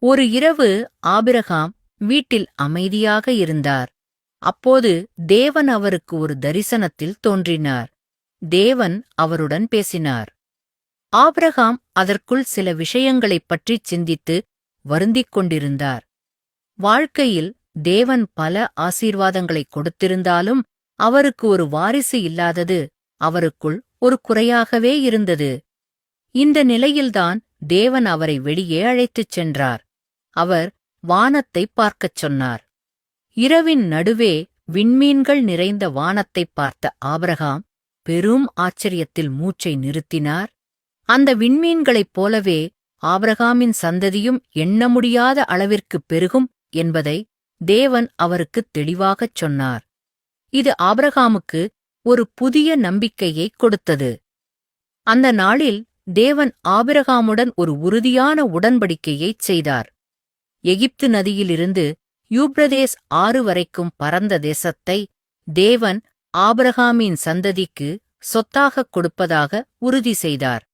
ஒரு இரவு ஆபிரகாம் வீட்டில் அமைதியாக இருந்தார். அப்போது தேவன் அவருக்கு ஒரு தரிசனத்தில் தோன்றினார். தேவன் அவருடன் பேசினார். ஆபிரகாம் அதற்குள் சில விஷயங்களைப் பற்றிச் சிந்தித்து வருந்திக் கொண்டிருந்தார். வாழ்க்கையில் தேவன் பல ஆசீர்வாதங்களைக் கொடுத்திருந்தாலும் அவருக்கு ஒரு வாரிசு இல்லாதது அவருக்குள் ஒரு குறையாகவே இருந்தது. இந்த நிலையில்தான் தேவன் அவரை வெளியே அழைத்துச் சென்றார். அவர் வானத்தைப் பார்க்கச் சொன்னார். இரவின் நடுவே விண்மீன்கள் நிறைந்த வானத்தைப் பார்த்த ஆபிரகாம் பெரும் ஆச்சரியத்தில் மூச்சை நிறுத்தினார். அந்த விண்மீன்களைப் போலவே ஆபிரகாமின் சந்ததியும் எண்ண முடியாத அளவிற்குப் பெருகும் என்பதை தேவன் அவருக்குத் தெளிவாகச் சொன்னார். இது ஆபிரகாமுக்கு ஒரு புதிய நம்பிக்கையைக் கொடுத்தது. அந்த நாளில் தேவன் ஆபிரகாமுடன் ஒரு உறுதியான உடன்படிக்கையைச் செய்தார். எகிப்து நதியிலிருந்து யூப்ரதேஸ் ஆறு வரைக்கும் பரந்த தேசத்தை தேவன் ஆபிரகாமின் சந்ததிக்கு சொத்தாகக் கொடுப்பதாக உறுதி செய்தார்.